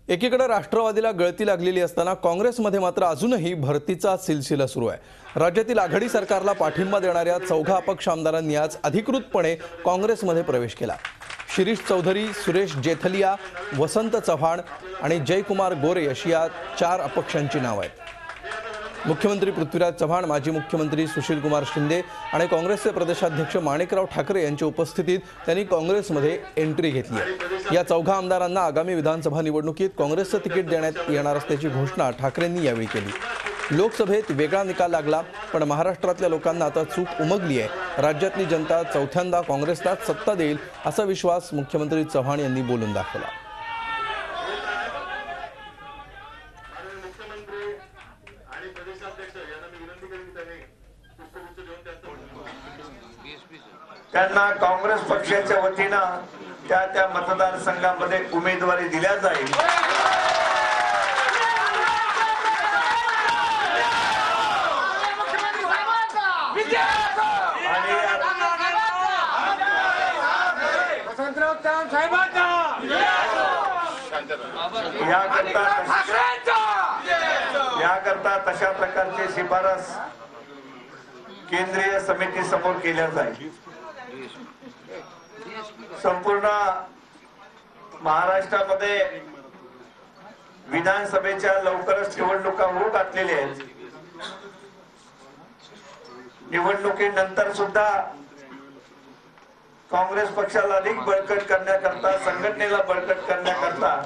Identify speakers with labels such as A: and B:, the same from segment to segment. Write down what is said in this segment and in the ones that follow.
A: एकीकडे राष्ट्रवादीला गळती लागलेली असताना काँग्रेसमध्ये मात्र अजूनही भरतीचा सिलसिला सुरू आहे। राज्यातील आघाडी सरकारला पाठिंबा देणाऱ्या चौघा अपक्ष आमदारांनी आज अधिकृतपणे काँग्रेसमध्ये प्रवेश केला। शिरीष चौधरी, सुरेश जेथलिया, वसंत चव्हाण आणि जयकुमार गोरे अशी या 4 अपक्षांची नावे आहेत। मुख्यमंत्री पृथ्वीराज चव्हाण, माजी मुख्यमंत्री सुशीलकुमार शिंदे आणि काँग्रेसचे प्रदेशाध्यक्ष माणिकराव ठाकरे यांच्या उपस्थितीत त्यांनी काँग्रेसमध्ये एंट्री घेतली आहे। या चौघा आमदारांना आगामी विधानसभा निवडणुकीत काँग्रेसचं तिकीट देण्यात येणार असल्याची घोषणा ठाकरेंनी यावेळी केली। लोकसभेत वेगळा निकाल लागला, पण महाराष्ट्रातल्या लोकांना आता चूक उमगली आहे। राज्यातली जनता चौथ्यांदा काँग्रेसलाच सत्ता देईल असा विश्वास मुख्यमंत्री चव्हाण यांनी बोलून दाखवला।
B: त्यांना काँग्रेस पक्षाच्या वतीनं त्या मतदारसंघामध्ये उमेदवारी दिल्या जाईल। याकरता तशा प्रकारची शिफारस केंद्रीय समिती समोर केल्या जाईल। संपूर्ण महाराष्ट्रामध्ये विधानसभेच्या लवकरच निवडणुका होऊ घातलेल्या आहेत। निवडणुकीनंतर सुद्धा काँग्रेस पक्षाला अधिक बळकट करण्याकरता, संघटनेला बळकट करण्याकरता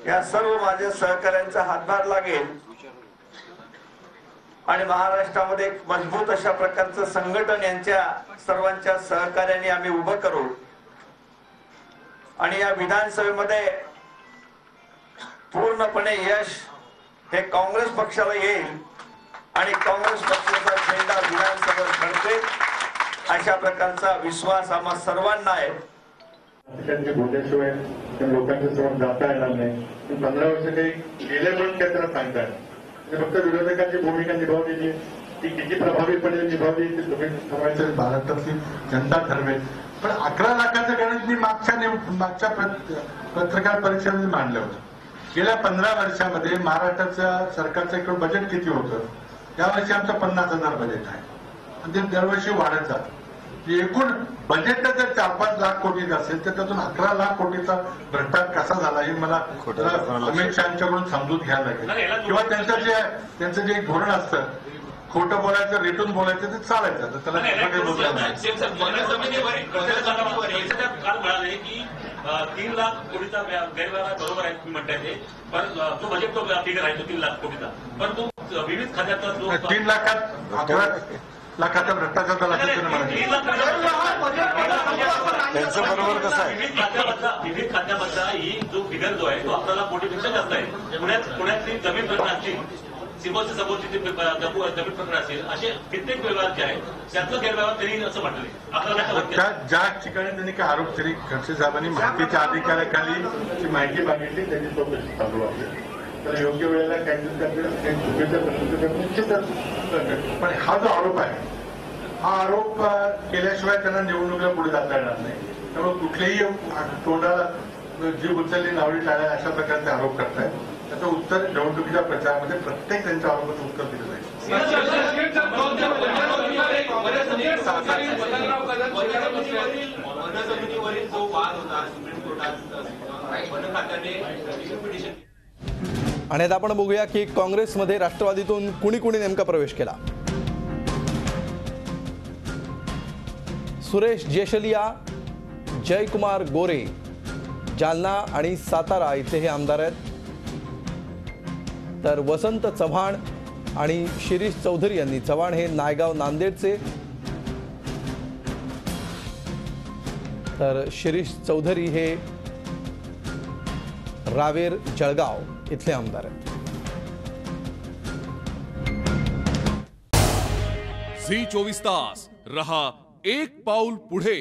B: या सर्व माझ्या सहकाऱ्यांचा हातभार लागेल आणि महाराष्ट्रामध्ये एक मजबूत अशा प्रकारचं संघटन यांच्या सर्वांच्या सहकार्याने आम्ही उभं करू आणि या विधानसभेमध्ये पूर्णपणे यश हे काँग्रेस पक्षाला येईल आणि काँग्रेस पक्षाचा झेंडा विधानसभेत फडकेल अशा प्रकारचा विश्वास आम्हा सर्वांना आहे।
C: त्यांच्या बोलल्याशिवाय लोकांच्या समोर जाता येणार नाही। 15 वर्ष काही गेले म्हणून काय त्यांना सांगता येईल। फक्त विरोधकांची भूमिका निभावलेली आहे, ती किती प्रभावीपणे निभावली ती तुम्ही ठरवायचं, महाराष्ट्रातली जनता ठरवेल। पण 11 लाखाचं गणित मी मागच्या पत्रकार परिषदेत मांडलं होतं। गेल्या 15 वर्षामध्ये महाराष्ट्राच्या सरकारचं एकूण बजेट किती होतं? यावर्षी आमचं 50,000 बजेट आहे आणि ते दरवर्षी वाढत जातं। एकूण बजेट जर 4-5 लाख कोटी असेल तर त्यातून 11 लाख कोटीचा भ्रष्टाचार कसा झाला हे मला अमित शहांच्याकडून समजून घ्यायला लागेल। किंवा त्यांचं जे धोरण असतं, खोटं बोलायचं, रेटून बोलायचं, ते चालायचं, तर त्याला काही बोलता नाही।
D: 3 लाख कोटीचा गैरव्यवहार बरोबर आहे तुम्ही म्हणताय, पण जो बजेट तो फिगर आहे तो 3 लाख कोटीचा, पण तो विविध खात्याचा जो
C: 3 लाखात 11 लाखाचा भ्रष्टाचार झाला
A: त्यांचं बरोबर कसं आहे?
D: विविध खात्यामधला ही जो फिगर जो आहे तो 11 लाख कोटीपेक्षा जास्त आहे। पुण्यातली जमीन प्रकरण असतील, सिमोच्या समोरची जमीन प्रकरण असेल, असे कित्येक व्यवहार जे आहेत त्यातलं गैरव्यवहार त्यांनी असं म्हटलंय 11 लाख।
C: ज्या ठिकाणी त्यांनी काय आरोप केले, खडसे साहेबांनी माहितीच्या अधिकाऱ्याखाली ती माहिती मागितली, त्यांची चौकशी चालू आहे। तर योग्य वेळेला पण हा जो आरोप आहे, हा आरोप केल्याशिवाय त्यांना निवडणुकीला पुढे जाता येणार नाही। त्यामुळे कुठलेही तोंडाला जीव उचलली नावडी टाळ्या अशा प्रकारचे आरोप करतायत, त्याचं उत्तर निवडणुकीच्या प्रचारामध्ये प्रत्येक त्यांच्या आरोपाचं उत्तर दिलं जाईल।
A: आणि आता आपण बघूया की काँग्रेसमध्ये राष्ट्रवादीतून कुणी नेमका प्रवेश केला। सुरेश जेथलिया, जयकुमार गोरे जालना आणि सातारा इथे हे आमदार आहेत, तर वसंत चव्हाण आणि शिरीष चौधरी यांनी, चव्हाण हे नायगाव नांदेडचे, तर शिरीष चौधरी हे रावेर जळगाव इथले आमदार आहेत।
E: झी 24 तास रहा एक पाऊल पुढे।